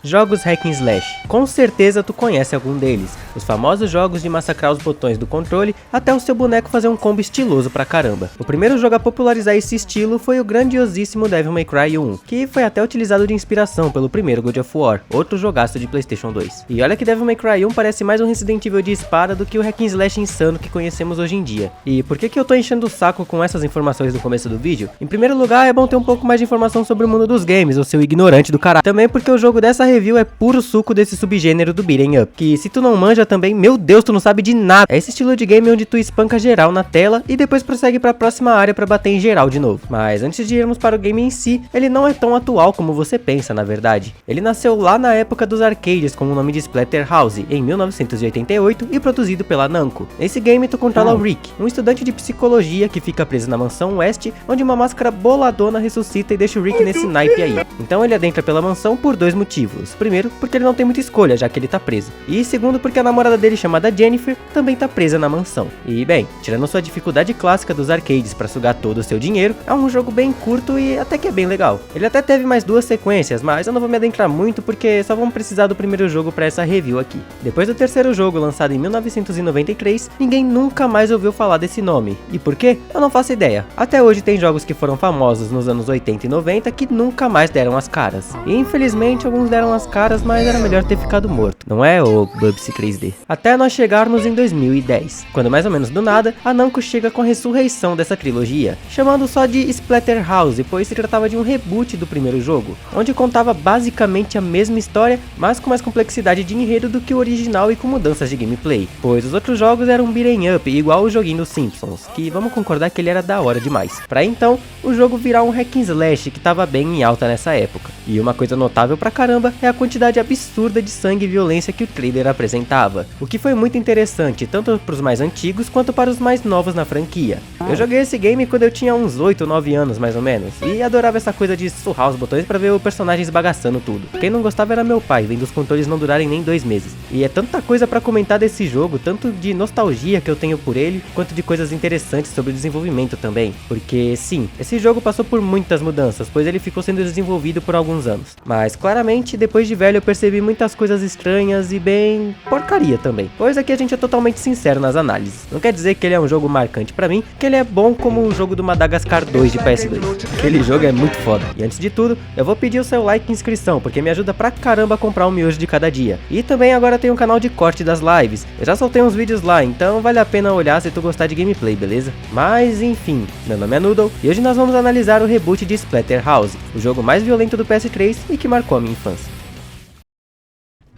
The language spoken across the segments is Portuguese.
Jogos hack and slash. Com certeza tu conhece algum deles. Os famosos jogos de massacrar os botões do controle até o seu boneco fazer um combo estiloso pra caramba. O primeiro jogo a popularizar esse estilo foi o grandiosíssimo Devil May Cry 1, que foi até utilizado de inspiração pelo primeiro God of War, outro jogaço de PlayStation 2. E olha que Devil May Cry 1 parece mais um Resident Evil de espada do que o hack and slash insano que conhecemos hoje em dia. E por que eu tô enchendo o saco com essas informações no começo do vídeo? Em primeiro lugar, é bom ter um pouco mais de informação sobre o mundo dos games, ou seu ignorante do caralho. Também porque o jogo dessa review é puro suco desse subgênero do beat'em up, que se tu não manja também, meu Deus, tu não sabe de nada. É esse estilo de game onde tu espanca geral na tela e depois prossegue pra próxima área pra bater em geral de novo. Mas antes de irmos para o game em si, ele não é tão atual como você pensa, na verdade. Ele nasceu lá na época dos arcades com o nome de Splatterhouse, em 1988, e produzido pela Namco. Nesse game tu controla o Rick, um estudante de psicologia que fica preso na mansão West, onde uma máscara boladona ressuscita e deixa o Rick nesse naipe aí. Então ele adentra pela mansão por dois motivos. Primeiro, porque ele não tem muita escolha, já que ele tá preso. E segundo, porque a namorada dele, chamada Jennifer, também tá presa na mansão. E bem, tirando sua dificuldade clássica dos arcades pra sugar todo o seu dinheiro, é um jogo bem curto e até que é bem legal. Ele até teve mais duas sequências, mas eu não vou me adentrar muito porque só vamos precisar do primeiro jogo pra essa review aqui. Depois do terceiro jogo, lançado em 1993, ninguém nunca mais ouviu falar desse nome. E por quê? Eu não faço ideia. Até hoje tem jogos que foram famosos nos anos 80 e 90 que nunca mais deram as caras. E infelizmente alguns deram as caras, mas era melhor ter ficado morto, não é, ô Bubsy 3D? Até nós chegarmos em 2010, quando mais ou menos do nada, a Namco chega com a ressurreição dessa trilogia, chamando só de Splatterhouse, pois se tratava de um reboot do primeiro jogo, onde contava basicamente a mesma história, mas com mais complexidade de enredo do que o original e com mudanças de gameplay, pois os outros jogos eram um beat'em up, igual o joguinho dos Simpsons, que vamos concordar que ele era da hora demais. Pra então, o jogo virar um hack and slash que tava bem em alta nessa época. E uma coisa notável pra caramba é a quantidade absurda de sangue e violência que o trailer apresentava, o que foi muito interessante tanto para os mais antigos quanto para os mais novos na franquia. Eu joguei esse game quando eu tinha uns 8 ou 9 anos mais ou menos, e adorava essa coisa de surrar os botões para ver o personagem esbagaçando tudo. Quem não gostava era meu pai, vendo os controles não durarem nem 2 meses. E é tanta coisa para comentar desse jogo, tanto de nostalgia que eu tenho por ele, quanto de coisas interessantes sobre o desenvolvimento também. Porque sim, esse jogo passou por muitas mudanças, pois ele ficou sendo desenvolvido por alguns anos. Mas claramente, depois de velho eu percebi muitas coisas estranhas e bem porcaria também, pois aqui a gente é totalmente sincero nas análises. Não quer dizer que ele é um jogo marcante pra mim, que ele é bom como o jogo do Madagascar 2 de PS2. Aquele jogo é muito foda. E antes de tudo, eu vou pedir o seu like e inscrição, porque me ajuda pra caramba a comprar um miojo de cada dia. E também agora tem um canal de corte das lives, eu já soltei uns vídeos lá, então vale a pena olhar se tu gostar de gameplay, beleza? Mas enfim, meu nome é Noodle e hoje nós vamos analisar o reboot de Splatterhouse, o jogo mais violento do PS3 e que marcou a minha infância.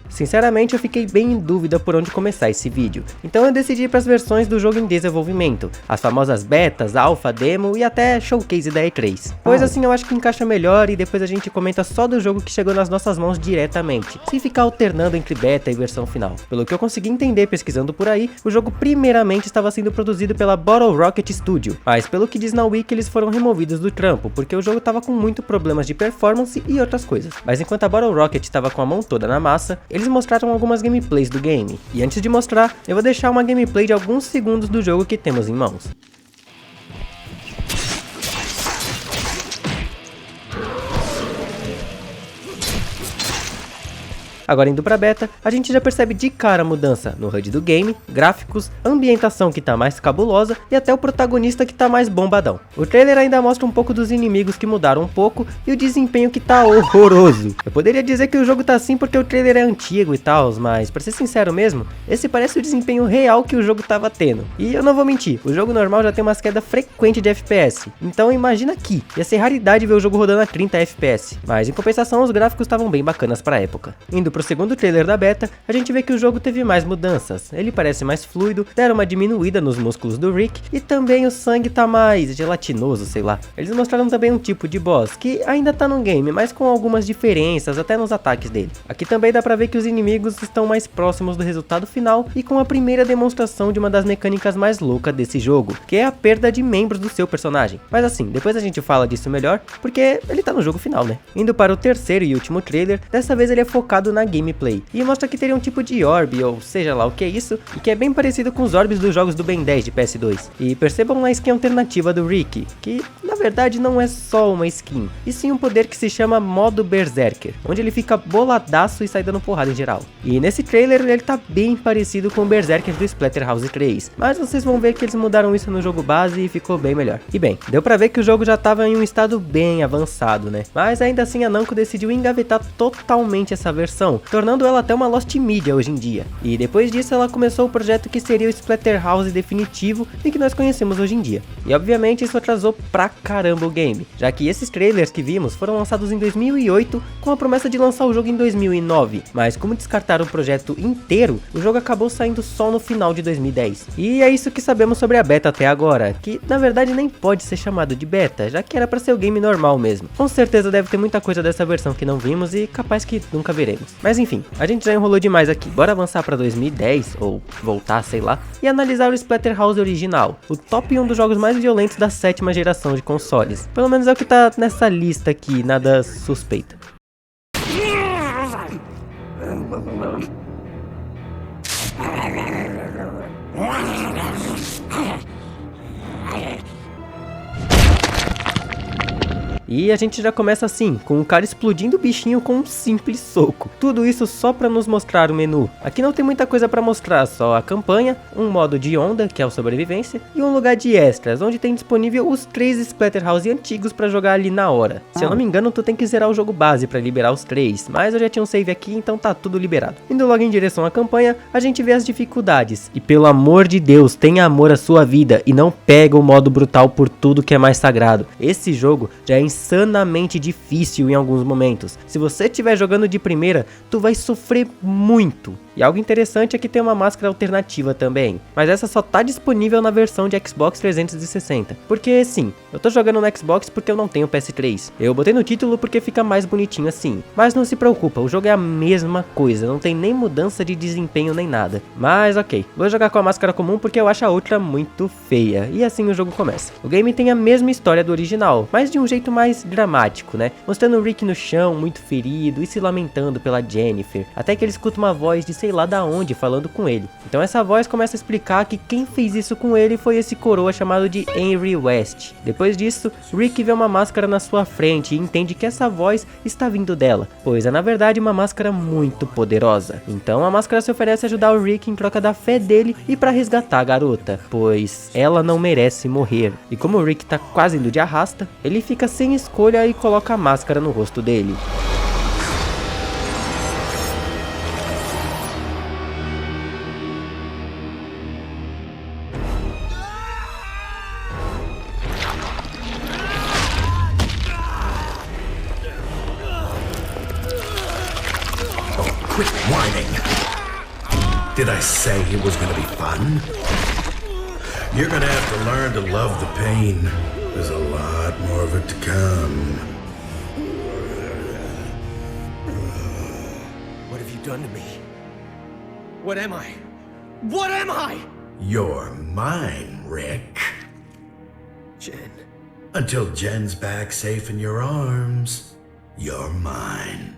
Sinceramente eu fiquei bem em dúvida por onde começar esse vídeo, então eu decidi ir para as versões do jogo em desenvolvimento, as famosas betas, alpha, demo e até showcase da E3, pois assim eu acho que encaixa melhor e depois a gente comenta só do jogo que chegou nas nossas mãos diretamente, sem ficar alternando entre beta e versão final. Pelo que eu consegui entender pesquisando por aí, o jogo primeiramente estava sendo produzido pela Bottle Rocket Studio, mas pelo que diz na Wiki eles foram removidos do trampo, porque o jogo estava com muitos problemas de performance e outras coisas. Mas enquanto a Bottle Rocket estava com a mão toda na massa, eles mostraram algumas gameplays do game, e antes de mostrar, eu vou deixar uma gameplay de alguns segundos do jogo que temos em mãos. Agora indo pra beta, a gente já percebe de cara a mudança no HUD do game, gráficos, ambientação que tá mais cabulosa e até o protagonista que tá mais bombadão. O trailer ainda mostra um pouco dos inimigos que mudaram um pouco e o desempenho que tá horroroso. Eu poderia dizer que o jogo tá assim porque o trailer é antigo e tal, mas pra ser sincero mesmo, esse parece o desempenho real que o jogo tava tendo. E eu não vou mentir, o jogo normal já tem umas quedas frequentes de FPS, então imagina aqui, ia ser raridade ver o jogo rodando a 30 FPS, mas em compensação os gráficos estavam bem bacanas pra época. Indo pro segundo trailer da beta, a gente vê que o jogo teve mais mudanças, ele parece mais fluido, deram uma diminuída nos músculos do Rick e também o sangue tá mais gelatinoso, sei lá. Eles mostraram também um tipo de boss que ainda tá no game, mas com algumas diferenças até nos ataques dele. Aqui também dá pra ver que os inimigos estão mais próximos do resultado final e com a primeira demonstração de uma das mecânicas mais loucas desse jogo, que é a perda de membros do seu personagem. Mas assim, depois a gente fala disso melhor, porque ele tá no jogo final, né? Indo para o terceiro e último trailer, dessa vez ele é focado na na gameplay, e mostra que teria um tipo de orb, ou seja lá o que é isso, e que é bem parecido com os orbes dos jogos do Ben 10 de PS2. E percebam a skin alternativa do Rick, que na verdade não é só uma skin, e sim um poder que se chama modo Berserker, onde ele fica boladaço e sai dando porrada em geral. E nesse trailer ele tá bem parecido com o Berserker do Splatterhouse 3, mas vocês vão ver que eles mudaram isso no jogo base e ficou bem melhor. E bem, deu pra ver que o jogo já tava em um estado bem avançado, né? Mas ainda assim a Namco decidiu engavetar totalmente essa versão, tornando ela até uma Lost Media hoje em dia. E depois disso ela começou o projeto que seria o Splatterhouse definitivo e que nós conhecemos hoje em dia. E obviamente isso atrasou pra caramba o game, já que esses trailers que vimos foram lançados em 2008 com a promessa de lançar o jogo em 2009, mas como descartaram o projeto inteiro, o jogo acabou saindo só no final de 2010. E é isso que sabemos sobre a beta até agora, que na verdade nem pode ser chamado de beta, já que era pra ser o game normal mesmo. Com certeza deve ter muita coisa dessa versão que não vimos e capaz que nunca veremos. Mas enfim, a gente já enrolou demais aqui, bora avançar pra 2010, ou voltar, sei lá, e analisar o Splatterhouse original, o top 1 dos jogos mais violentos da 7ª geração de consoles. Pelo menos é o que tá nessa lista aqui, nada suspeita. E a gente já começa assim, com um cara explodindo o bichinho com um simples soco. Tudo isso só pra nos mostrar o menu. Aqui não tem muita coisa pra mostrar, só a campanha, um modo de onda, que é o sobrevivência, e um lugar de extras, onde tem disponível os 3 Splatterhouse antigos pra jogar ali na hora. Se eu não me engano, tu tem que zerar o jogo base pra liberar os 3, mas eu já tinha um save aqui, então tá tudo liberado. Indo logo em direção à campanha, a gente vê as dificuldades. E pelo amor de Deus, tenha amor à sua vida e não pega o modo brutal por tudo que é mais sagrado. Esse jogo já é insanamente difícil em alguns momentos. Se você estiver jogando de primeira, tu vai sofrer muito. E algo interessante é que tem uma máscara alternativa também, mas essa só tá disponível na versão de Xbox 360. Porque sim, eu tô jogando no Xbox porque eu não tenho PS3. Eu botei no título porque fica mais bonitinho assim. Mas não se preocupa, o jogo é a mesma coisa, não tem nem mudança de desempenho nem nada. Mas ok, vou jogar com a máscara comum porque eu acho a outra muito feia. E assim o jogo começa. O game tem a mesma história do original, mas de um jeito mais dramático, né? Mostrando o Rick no chão, muito ferido e se lamentando pela Jennifer, até que ele escuta uma voz de sei lá da onde falando com ele. Então essa voz começa a explicar que quem fez isso com ele foi esse coroa chamado de Henry West. Depois disso, Rick vê uma máscara na sua frente e entende que essa voz está vindo dela, pois é na verdade uma máscara muito poderosa. Então a máscara se oferece a ajudar o Rick em troca da fé dele e para resgatar a garota, pois ela não merece morrer. E como o Rick tá quase indo de arrasta, ele fica sem escolha e coloca a máscara no rosto dele. Quit whining. Did I say it was gonna be fun? You're gonna have to learn to love the pain. There's a lot more of it to come. What have you done to me? What am I? What am I? You're mine, Rick. Jen. Until Jen's back safe in your arms, you're mine.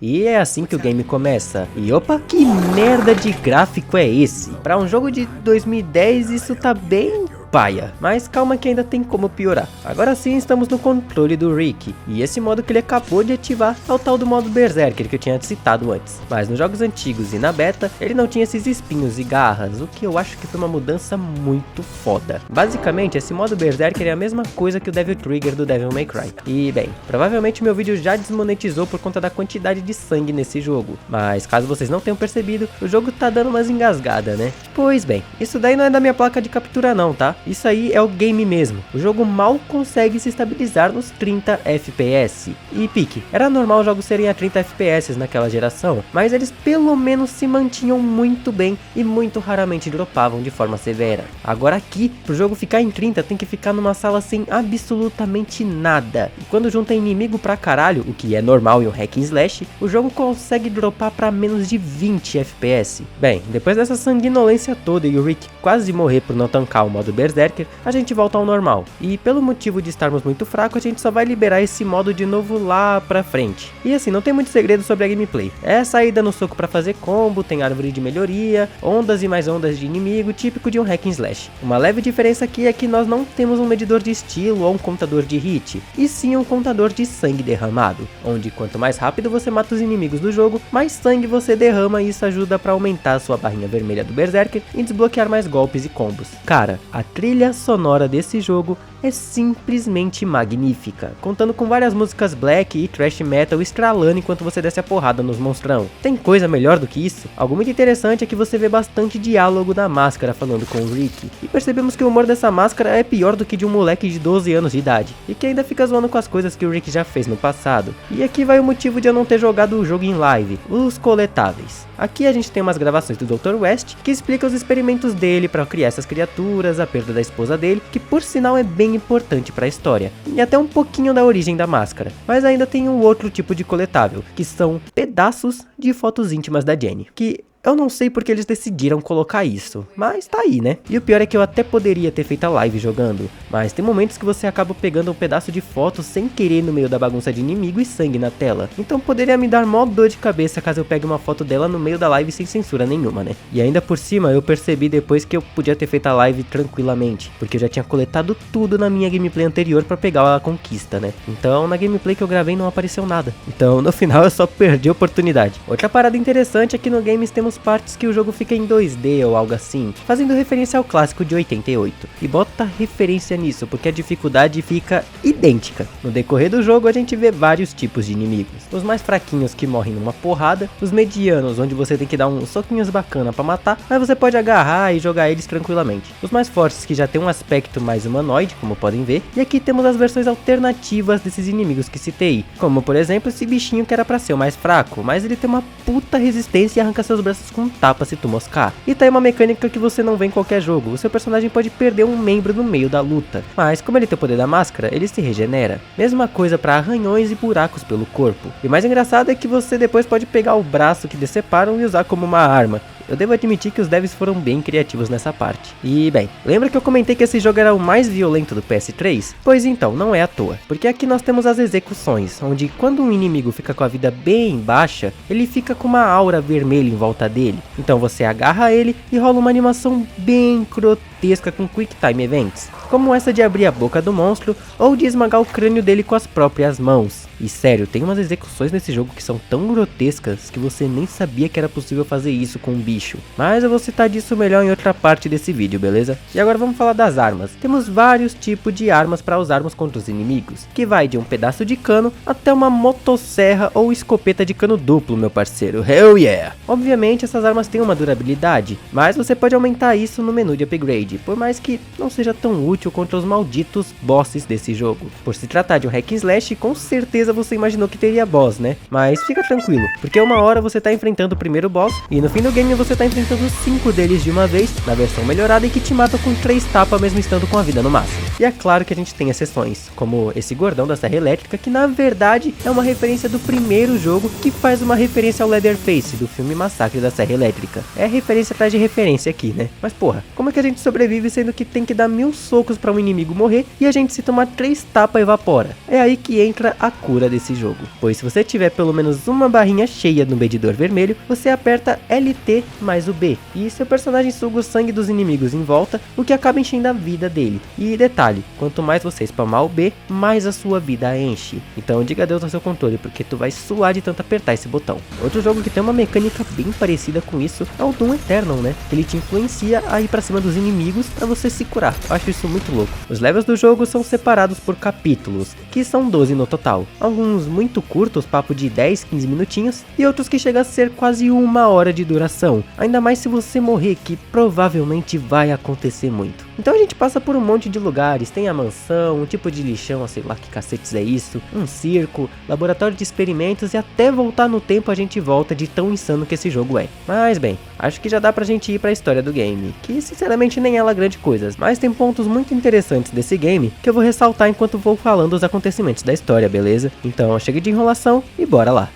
E é assim que o game começa. E opa, que merda de gráfico é esse? Pra um jogo de 2010 isso tá bem paia, mas calma que ainda tem como piorar. Agora sim estamos no controle do Rick, e esse modo que ele acabou de ativar é o tal do modo Berserker que eu tinha citado antes. Mas nos jogos antigos e na beta, ele não tinha esses espinhos e garras, o que eu acho que foi uma mudança muito foda. Basicamente, esse modo Berserker é a mesma coisa que o Devil Trigger do Devil May Cry. E bem, provavelmente meu vídeo já desmonetizou por conta da quantidade de sangue nesse jogo, mas caso vocês não tenham percebido, o jogo tá dando umas engasgadas, né? Pois bem, isso daí não é da minha placa de captura não, tá? Isso aí é o game mesmo. O jogo mal consegue se estabilizar nos 30 FPS. E pique, era normal os jogos serem a 30 FPS naquela geração, mas eles pelo menos se mantinham muito bem e muito raramente dropavam de forma severa. Agora aqui, pro jogo ficar em 30, tem que ficar numa sala sem absolutamente nada. E quando junta inimigo pra caralho, o que é normal em um hack and slash, o jogo consegue dropar pra menos de 20 FPS. Bem, depois dessa sanguinolência toda e o Rick quase morrer por não tancar o modo Berserker, Berserker, a gente volta ao normal. E pelo motivo de estarmos muito fracos, a gente só vai liberar esse modo de novo lá pra frente. E assim, não tem muito segredo sobre a gameplay. É saída no soco pra fazer combo, tem árvore de melhoria, ondas e mais ondas de inimigo, típico de um hack and slash. Uma leve diferença aqui é que nós não temos um medidor de estilo ou um contador de hit, e sim um contador de sangue derramado, onde quanto mais rápido você mata os inimigos do jogo, mais sangue você derrama, e isso ajuda pra aumentar a sua barrinha vermelha do Berserker e desbloquear mais golpes e combos. Cara, a trilha sonora desse jogo é simplesmente magnífica, contando com várias músicas black e thrash metal estralando enquanto você desce a porrada nos monstrão. Tem coisa melhor do que isso? Algo muito interessante é que você vê bastante diálogo da máscara falando com o Rick, e percebemos que o humor dessa máscara é pior do que de um moleque de 12 anos de idade, e que ainda fica zoando com as coisas que o Rick já fez no passado. E aqui vai o motivo de eu não ter jogado o jogo em live, os coletáveis. Aqui a gente tem umas gravações do Dr. West, que explica os experimentos dele para criar essas criaturas, a perda da esposa dele, que por sinal é bem importante para a história, e até um pouquinho da origem da máscara. Mas ainda tem um outro tipo de coletável, que são pedaços de fotos íntimas da Jenny, que eu não sei porque eles decidiram colocar isso, mas tá aí, né? E o pior é que eu até poderia ter feito a live jogando, mas tem momentos que você acaba pegando um pedaço de foto sem querer no meio da bagunça de inimigo e sangue na tela. Então poderia me dar mó dor de cabeça caso eu pegue uma foto dela no meio da live sem censura nenhuma, né? E ainda por cima eu percebi depois que eu podia ter feito a live tranquilamente, porque eu já tinha coletado tudo na minha gameplay anterior pra pegar a conquista, né? Então na gameplay que eu gravei não apareceu nada. Então no final eu só perdi a oportunidade. Outra parada interessante é que no Games temos partes que o jogo fica em 2D ou algo assim, fazendo referência ao clássico de 88. E bota referência nisso, porque a dificuldade fica idêntica. No decorrer do jogo a gente vê vários tipos de inimigos. Os mais fraquinhos que morrem numa porrada, os medianos onde você tem que dar uns soquinhos bacana pra matar, mas você pode agarrar e jogar eles tranquilamente. Os mais fortes que já tem um aspecto mais humanoide, como podem ver, e aqui temos as versões alternativas desses inimigos que citei, como por exemplo esse bichinho que era pra ser o mais fraco, mas ele tem uma puta resistência e arranca seus braços com um tapa se tu moscar. E tá aí uma mecânica que você não vê em qualquer jogo, o seu personagem pode perder um membro no meio da luta, mas como ele tem o poder da máscara, ele se regenera. Mesma coisa para arranhões e buracos pelo corpo. E o mais engraçado é que você depois pode pegar o braço que deceparam e usar como uma arma. Eu devo admitir que os devs foram bem criativos nessa parte. E bem, lembra que eu comentei que esse jogo era o mais violento do PS3? Pois então, não é à toa, porque aqui nós temos as execuções, onde quando um inimigo fica com a vida bem baixa, ele fica com uma aura vermelha em volta dele. Então você agarra ele e rola uma animação bem grotesca com Quick Time Events, como essa de abrir a boca do monstro ou de esmagar o crânio dele com as próprias mãos. E sério, tem umas execuções nesse jogo que são tão grotescas que você nem sabia que era possível fazer isso com um bicho. Mas eu vou citar disso melhor em outra parte desse vídeo, beleza? E agora vamos falar das armas. Temos vários tipos de armas para usarmos contra os inimigos, que vai de um pedaço de cano até uma motosserra ou escopeta de cano duplo, meu parceiro. Hell yeah! Obviamente essas armas têm uma durabilidade, mas você pode aumentar isso no menu de upgrade, por mais que não seja tão útil contra os malditos bosses desse jogo. Por se tratar de um hack and slash, com certeza você imaginou que teria boss, né? Mas fica tranquilo, porque uma hora você tá enfrentando o primeiro boss e no fim do game você tá enfrentando 5 deles de uma vez, na versão melhorada, e que te matam com 3 tapas mesmo estando com a vida no máximo. E é claro que a gente tem exceções, como esse gordão da serra elétrica, que na verdade é uma referência do primeiro jogo, que faz uma referência ao Leatherface do filme Massacre da Serra Elétrica. É referência atrás de referência aqui, né? Mas porra, como é que a gente sobrevive sendo que tem que dar 1000 socos pra um inimigo morrer e a gente, se tomar 3 tapas, evapora? É aí que entra a cura desse jogo, pois se você tiver pelo menos uma barrinha cheia no medidor vermelho, você aperta LT mais o B e seu personagem suga o sangue dos inimigos em volta, o que acaba enchendo a vida dele. E detalhe, quanto mais você spamar o B, mais a sua vida enche. Então diga adeus ao seu controle, porque tu vai suar de tanto apertar esse botão. Outro jogo que tem uma mecânica bem parecida com isso é o Doom Eternal, né? Ele te influencia a ir pra cima dos inimigos pra você se curar. Eu acho isso muito louco. Os levels do jogo são separados por capítulos, que são 12 no total. Alguns muito curtos, papo de 10, 15 minutinhos, e outros que chegam a ser quase 1 hora de duração. Ainda mais se você morrer, que provavelmente vai acontecer muito. Então a gente passa por um monte de lugares, tem a mansão, um tipo de lixão, sei lá que cacetes é isso, um circo, laboratório de experimentos, e até voltar no tempo a gente volta, de tão insano que esse jogo é. Mas bem, acho que já dá pra gente ir pra história do game, que sinceramente nem ela grande coisa, mas tem pontos muito interessantes desse game que eu vou ressaltar enquanto vou falando os acontecimentos da história, beleza? Então chega de enrolação e bora lá.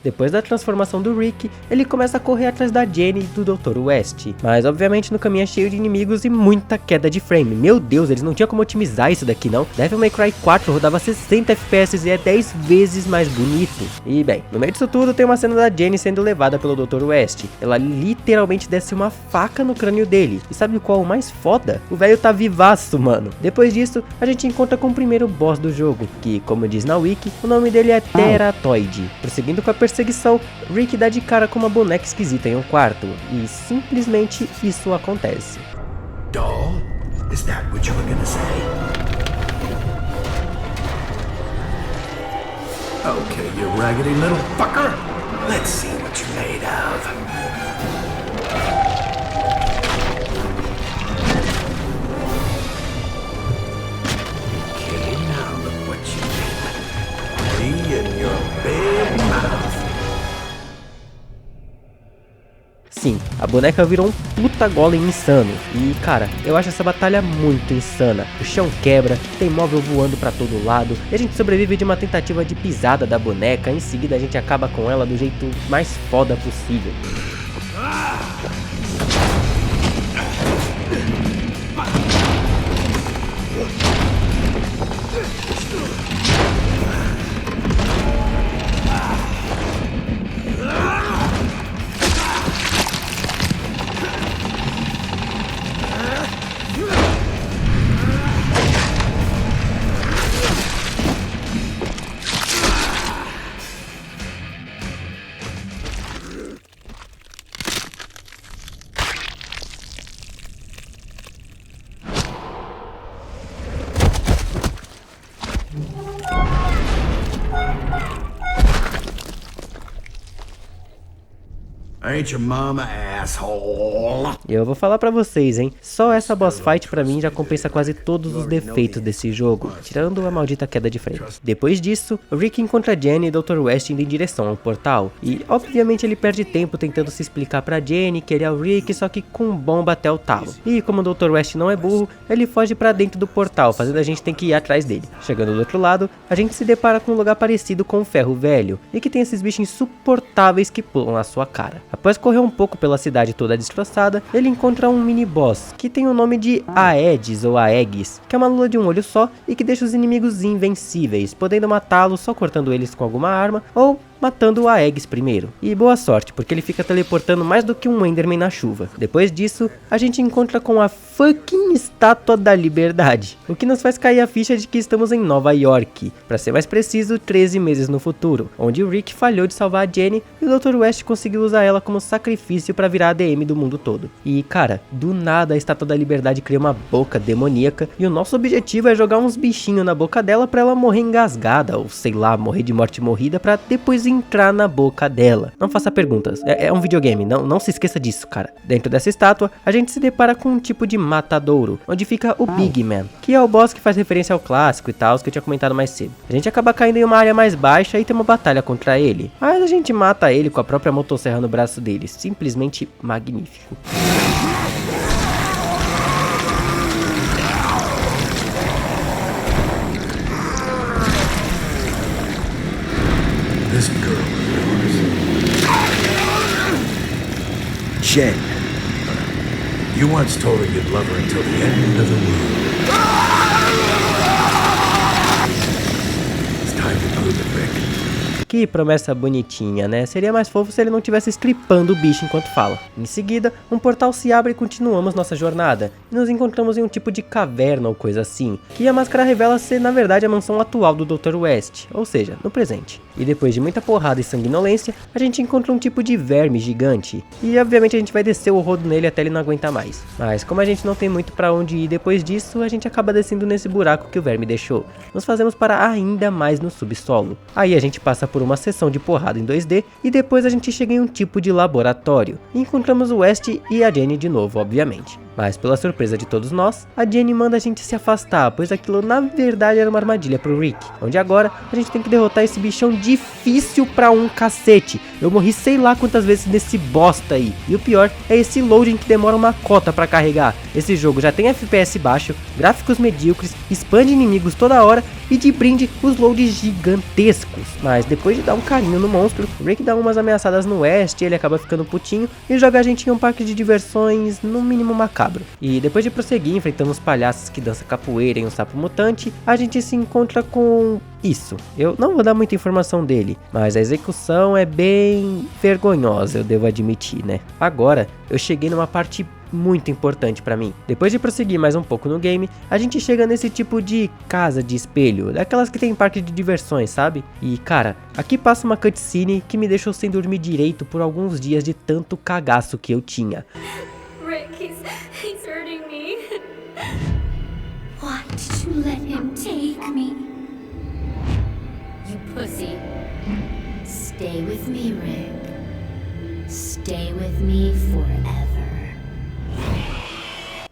Depois da transformação do Rick, ele começa a correr atrás da Jenny e do Dr. West, mas obviamente no caminho é cheio de inimigos e muita queda de frame. Meu Deus, eles não tinham como otimizar isso daqui não. Devil May Cry 4 rodava 60 FPS e é 10 vezes mais bonito. E bem, no meio disso tudo tem uma cena da Jenny sendo levada pelo Dr. West. Ela literalmente desce uma faca no crânio dele. E sabe qual é o mais foda? O velho tá vivaço, mano. Depois disso, a gente encontra com o primeiro boss do jogo, que, como diz na wiki, o nome dele é Teratoid. Prosseguindo com a perseguição, Rick dá de cara com uma boneca esquisita em um quarto, e simplesmente isso acontece. Doll? Is that what you were gonna say? Okay, you raggedy little fucker. Let's see what you're made of. Okay, now look what you did. Me and your big mouth. Sim, a boneca virou um puta golem insano. E cara, eu acho essa batalha muito insana. O chão quebra, tem móvel voando pra todo lado, e a gente sobrevive de uma tentativa de pisada da boneca. Em seguida a gente acaba com ela do jeito mais foda possível. Ain't your mama, asshole? E eu vou falar pra vocês, hein, só essa boss fight pra mim já compensa quase todos os defeitos desse jogo, tirando a maldita queda de frame. Depois disso, o Rick encontra Jenny e Dr. West indo em direção ao portal, e obviamente ele perde tempo tentando se explicar pra Jenny que ele é o Rick, só que com bomba até o talo. E como o Dr. West não é burro, ele foge pra dentro do portal, fazendo a gente ter que ir atrás dele. Chegando do outro lado, a gente se depara com um lugar parecido com o ferro velho, e que tem esses bichos insuportáveis que pulam na sua cara. Após correr um pouco pela cidade toda destroçada, ele encontra um mini boss, que tem o nome de Aedes ou Aegis, que é uma lula de um olho só e que deixa os inimigos invencíveis, podendo matá-los só cortando eles com alguma arma ou matando o Aegis primeiro. E boa sorte, porque ele fica teleportando mais do que um Enderman na chuva. Depois disso, a gente encontra com a fucking Estátua da Liberdade, o que nos faz cair a ficha de que estamos em Nova York, para ser mais preciso, 13 meses no futuro, onde o Rick falhou de salvar a Jenny e o Dr. West conseguiu usar ela como sacrifício para virar ADM do mundo todo. E cara, do nada a Estátua da Liberdade cria uma boca demoníaca e o nosso objetivo é jogar uns bichinhos na boca dela para ela morrer engasgada, ou sei lá, morrer de morte morrida para depois entrar na boca dela. Não faça perguntas, é um videogame, não se esqueça disso, cara. Dentro dessa estátua, a gente se depara com um tipo de matadouro, onde fica o Big Man, que é o boss que faz referência ao clássico e tal, que eu tinha comentado mais cedo. A gente acaba caindo em uma área mais baixa e tem uma batalha contra ele, mas a gente mata ele com a própria motosserra no braço dele, simplesmente magnífico. This girl of yours. Jen. You once told her you'd love her until the end of the world. It's time to prove it, Rick. Que promessa bonitinha, né? Seria mais fofo se ele não estivesse stripando o bicho enquanto fala. Em seguida, um portal se abre e continuamos nossa jornada. E nos encontramos em um tipo de caverna ou coisa assim, que a máscara revela ser na verdade a mansão atual do Dr. West, ou seja, no presente. E depois de muita porrada e sanguinolência, a gente encontra um tipo de verme gigante. E obviamente a gente vai descer o rodo nele até ele não aguentar mais. Mas como a gente não tem muito pra onde ir depois disso, a gente acaba descendo nesse buraco que o verme deixou. Nos fazemos para ainda mais no subsolo. Aí a gente passa por uma sessão de porrada em 2D e depois a gente chega em um tipo de laboratório. E encontramos o West e a Jenny de novo, obviamente. Mas pela surpresa de todos nós, a Jenny manda a gente se afastar, pois aquilo na verdade era uma armadilha pro Rick, onde agora a gente tem que derrotar esse bichão difícil pra um cacete. Eu morri sei lá quantas vezes nesse bosta aí, e o pior é esse loading que demora uma cota pra carregar. Esse jogo já tem FPS baixo, gráficos medíocres, expande inimigos toda hora e de brinde os loads gigantescos. Mas depois depois de dar um carinho no monstro, o Rick dá umas ameaçadas no West, ele acaba ficando putinho e joga a gente em um parque de diversões no mínimo macabro. E depois de prosseguir enfrentando os palhaços que dançam capoeira em um sapo mutante, a gente se encontra com isso. Eu não vou dar muita informação dele, mas a execução é bem vergonhosa, eu devo admitir, né? Agora, eu cheguei numa parte muito importante pra mim. Depois de prosseguir mais um pouco no game, a gente chega nesse tipo de casa de espelho, daquelas que tem em parque de diversões, sabe? E cara, aqui passa uma cutscene que me deixou sem dormir direito por alguns dias de tanto cagaço que eu tinha. Rick, he's hurting me. Why did you let him take me? You pussy. Stay with me, Rick. Stay with me forever.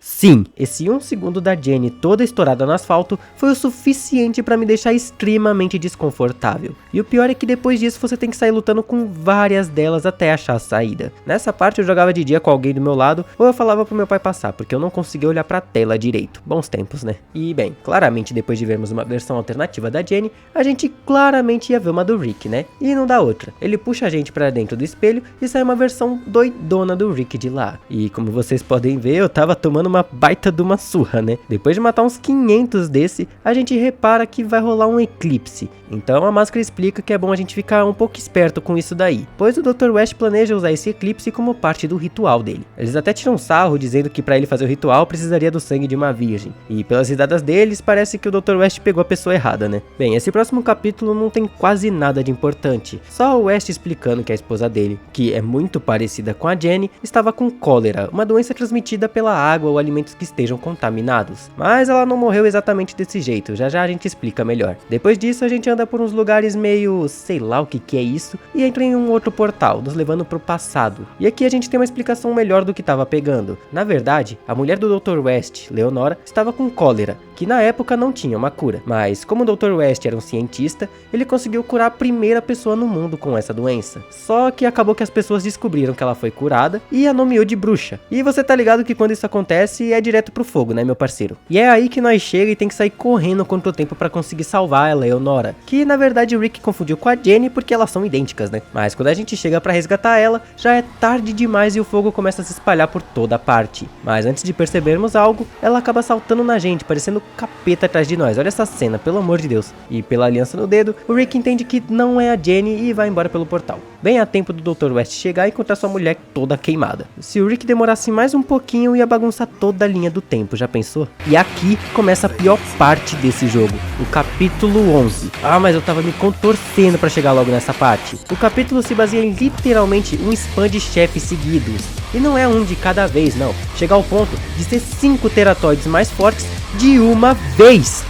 Sim, esse 1 segundo da Jenny toda estourada no asfalto foi o suficiente pra me deixar extremamente desconfortável. E o pior é que depois disso você tem que sair lutando com várias delas até achar a saída. Nessa parte eu jogava de dia com alguém do meu lado ou eu falava pro meu pai passar, porque eu não conseguia olhar pra tela direito. Bons tempos, né? E bem, claramente depois de vermos uma versão alternativa da Jenny, a gente claramente ia ver uma do Rick, né? E não dá outra. Ele puxa a gente pra dentro do espelho e sai uma versão doidona do Rick de lá. E como vocês podem ver, eu tava tomando uma baita de uma surra, né? Depois de matar uns 500 desse, a gente repara que vai rolar um eclipse. Então a máscara explica que é bom a gente ficar um pouco esperto com isso daí, pois o Dr. West planeja usar esse eclipse como parte do ritual dele. Eles até tiram sarro dizendo que para ele fazer o ritual precisaria do sangue de uma virgem. E pelas risadas deles, parece que o Dr. West pegou a pessoa errada, né? Bem, esse próximo capítulo não tem quase nada de importante. Só o West explicando que a esposa dele, que é muito parecida com a Jenny, estava com cólera, uma doença transmitida pela água ou alimentos que estejam contaminados. Mas ela não morreu exatamente desse jeito, já já a gente explica melhor. Depois disso a gente anda por uns lugares meio, sei lá o que é isso, e entra em um outro portal, nos levando pro passado. E aqui a gente tem uma explicação melhor do que estava pegando. Na verdade, a mulher do Dr. West, Leonora, estava com cólera, que na época não tinha uma cura. Mas como o Dr. West era um cientista, ele conseguiu curar a primeira pessoa no mundo com essa doença. Só que acabou que as pessoas descobriram que ela foi curada e a nomeou de bruxa. E você tá ligado que quando isso acontece é direto pro fogo, né, meu parceiro? E é aí que nós chega e tem que sair correndo contra o tempo pra conseguir salvar a Leonora, que na verdade o Rick confundiu com a Jenny porque elas são idênticas, né? Mas quando a gente chega pra resgatar ela, já é tarde demais e o fogo começa a se espalhar por toda a parte. Mas antes de percebermos algo, ela acaba saltando na gente, parecendo capeta atrás de nós. Olha essa cena, pelo amor de Deus. E pela aliança no dedo, o Rick entende que não é a Jenny e vai embora pelo portal. Bem a tempo do Dr. West chegar e encontrar sua mulher toda queimada. Se o Rick demorasse mais um pouquinho, ia bagunçar toda a linha do tempo, já pensou? E aqui começa a pior parte desse jogo, o capítulo 11. Ah, mas eu tava me contorcendo pra chegar logo nessa parte. O capítulo se baseia em literalmente um spam de chefes seguidos. E não é um de cada vez, não. Chega ao ponto de ser 5 teratoides mais fortes de uma vez.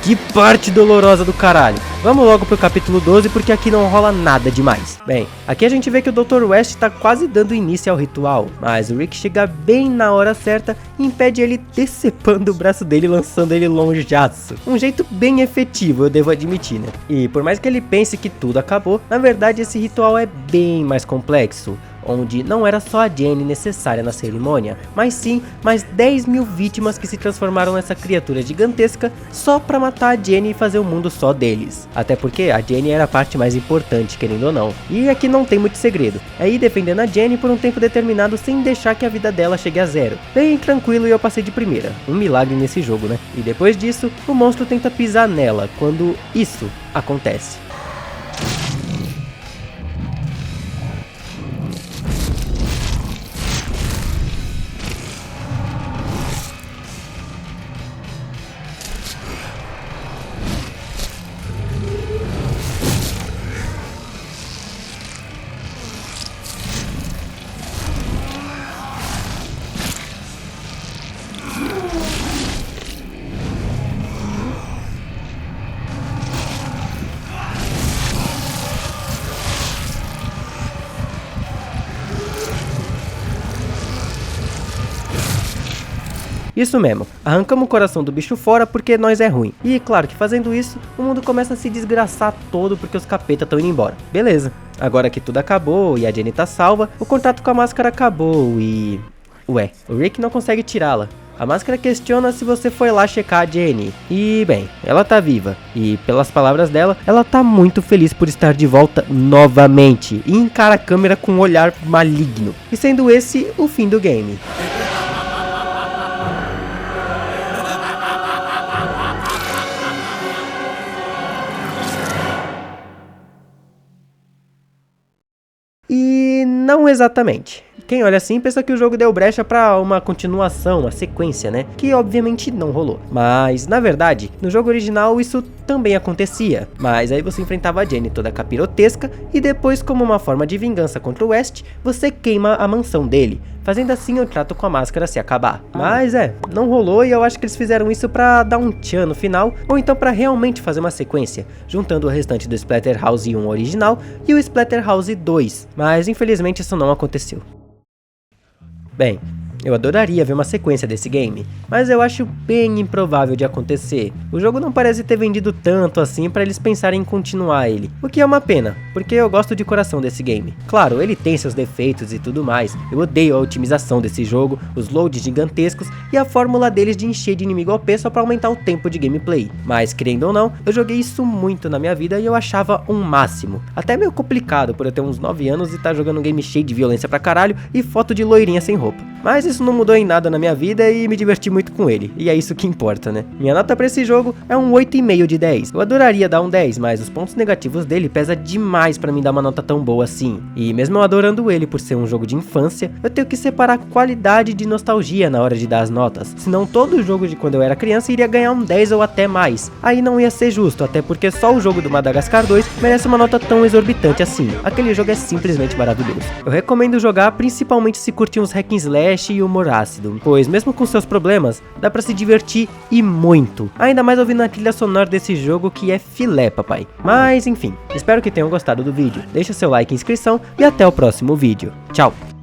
Que parte dolorosa do caralho. Vamos logo pro capítulo 12 porque aqui não rola nada demais. Bem, aqui a gente vê que o Dr. West tá quase dando início ao ritual, mas o Rick chega bem na hora certa e impede ele decepando o braço dele e lançando ele longeaço. Um jeito bem efetivo, eu devo admitir, né? E por mais que ele pense que tudo acabou, na verdade esse ritual é bem mais complexo, onde não era só a Jenny necessária na cerimônia, mas sim mais 10.000 vítimas que se transformaram nessa criatura gigantesca só pra matar a Jenny e fazer o mundo só deles. Até porque a Jenny era a parte mais importante, querendo ou não. E aqui não tem muito segredo, é ir defendendo a Jenny por um tempo determinado sem deixar que a vida dela chegue a zero. Bem tranquilo e eu passei de primeira, um milagre nesse jogo, né? E depois disso, o monstro tenta pisar nela, quando isso acontece. Isso mesmo, arrancamos o coração do bicho fora porque nós é ruim. E claro que fazendo isso, o mundo começa a se desgraçar todo porque os capeta estão indo embora. Beleza, agora que tudo acabou e a Jenny tá salva, o contato com a máscara acabou e... Ué, o Rick não consegue tirá-la. A máscara questiona se você foi lá checar a Jenny. E bem, ela tá viva. E pelas palavras dela, ela tá muito feliz por estar de volta novamente. E encara a câmera com um olhar maligno. E sendo esse o fim do game. E não exatamente. Quem olha assim pensa que o jogo deu brecha pra uma continuação, uma sequência, né? Que obviamente não rolou. Mas, na verdade, no jogo original isso também acontecia. Mas aí você enfrentava a Jenny toda capirotesca e depois, como uma forma de vingança contra o West, você queima a mansão dele, fazendo assim o trato com a máscara se acabar. Mas não rolou e eu acho que eles fizeram isso pra dar um tchan no final, ou então pra realmente fazer uma sequência, juntando o restante do Splatterhouse 1 original e o Splatterhouse 2. Mas infelizmente isso não aconteceu. Bem, eu adoraria ver uma sequência desse game, mas eu acho bem improvável de acontecer. O jogo não parece ter vendido tanto assim para eles pensarem em continuar ele, o que é uma pena, porque eu gosto de coração desse game. Claro, ele tem seus defeitos e tudo mais, eu odeio a otimização desse jogo, os loads gigantescos e a fórmula deles de encher de inimigo OP só para aumentar o tempo de gameplay. Mas, querendo ou não, eu joguei isso muito na minha vida e eu achava um máximo. Até meio complicado por eu ter uns 9 anos e estar jogando um game cheio de violência pra caralho e foto de loirinha sem roupa. Mas isso não mudou em nada na minha vida e me diverti muito com ele, e é isso que importa, né? Minha nota pra esse jogo é um 8,5 de 10. Eu adoraria dar um 10, mas os pontos negativos dele pesa demais pra mim dar uma nota tão boa assim. E mesmo eu adorando ele por ser um jogo de infância, eu tenho que separar qualidade de nostalgia na hora de dar as notas. Senão todo jogo de quando eu era criança iria ganhar um 10 ou até mais. Aí não ia ser justo, até porque só o jogo do Madagascar 2 merece uma nota tão exorbitante assim. Aquele jogo é simplesmente maravilhoso. Eu recomendo jogar principalmente se curtir uns hack and slash e humor ácido, pois mesmo com seus problemas, dá pra se divertir e muito. Ainda mais ouvindo a trilha sonora desse jogo que é filé, papai. Mas enfim, espero que tenham gostado do vídeo. Deixa seu like e inscrição e até o próximo vídeo. Tchau!